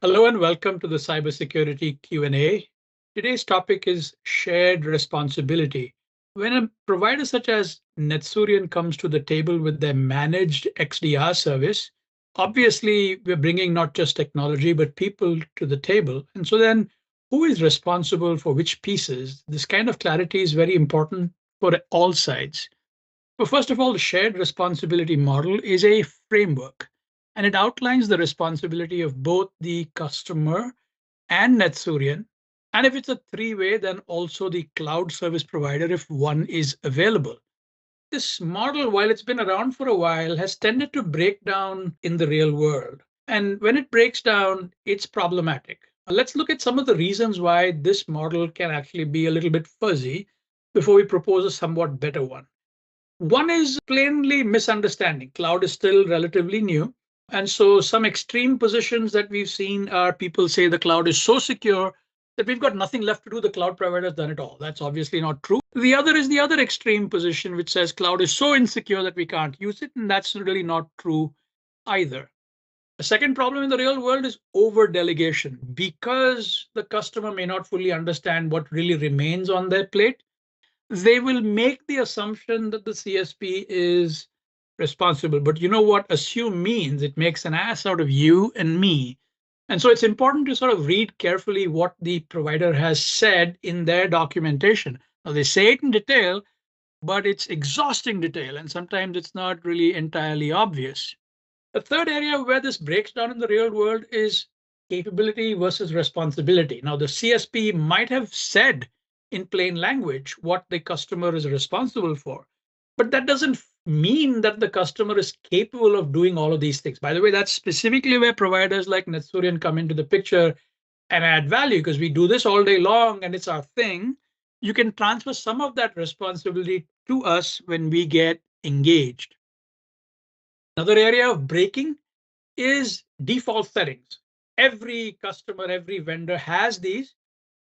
Hello and welcome to the Cybersecurity Q&A. Today's topic is shared responsibility. When a provider such as NetSurian comes to the table with their managed XDR service, obviously we're bringing not just technology, but people to the table. And so then who is responsible for which pieces? This kind of clarity is very important for all sides. Well, first of all, the shared responsibility model is a framework, and it outlines the responsibility of both the customer and NetSurian. And if it's a three-way, then also the cloud service provider if one is available. This model, while it's been around for a while, has tended to break down in the real world. And when it breaks down, it's problematic. Let's look at some of the reasons why this model can actually be a little bit fuzzy before we propose a somewhat better one. One is plainly misunderstanding. Cloud is still relatively new. And so some extreme positions that we've seen are people say the cloud is so secure that we've got nothing left to do. The cloud provider has done it all. That's obviously not true. The other is the other extreme position, which says cloud is so insecure that we can't use it. And that's really not true either. The second problem in the real world is over delegation. Because the customer may not fully understand what really remains on their plate, they will make the assumption that the CSP is responsible. But you know what assume means? It makes an ass out of you and me. And so it's important to sort of read carefully what the provider has said in their documentation. Now, they say it in detail, but it's exhausting detail, and sometimes it's not really entirely obvious. The third area where this breaks down in the real world is capability versus responsibility. Now, the CSP might have said in plain language what the customer is responsible for, but that doesn't mean that the customer is capable of doing all of these things. By the way, that's specifically where providers like NetSurian come into the picture and add value, because we do this all day long and it's our thing. You can transfer some of that responsibility to us when we get engaged. Another area of breaking is default settings. Every customer, every vendor has these.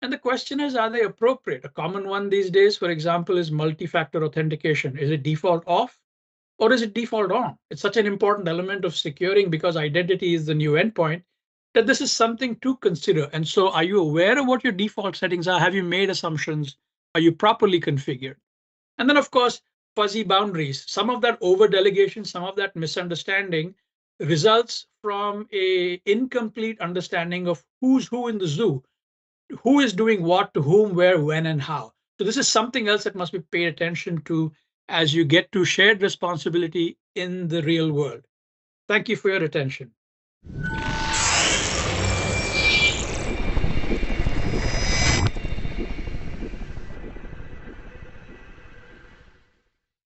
And the question is, are they appropriate? A common one these days, for example, is multi-factor authentication. Is it default off or is it default on? It's such an important element of securing because identity is the new endpoint that this is something to consider. And so are you aware of what your default settings are? Have you made assumptions? Are you properly configured? And then, of course, fuzzy boundaries. Some of that over delegation, some of that misunderstanding results from a incomplete understanding of who's who in the zoo, who is doing what to whom, where, when, and how. So this is something else that must be paid attention to as you get to shared responsibility in the real world. Thank you for your attention.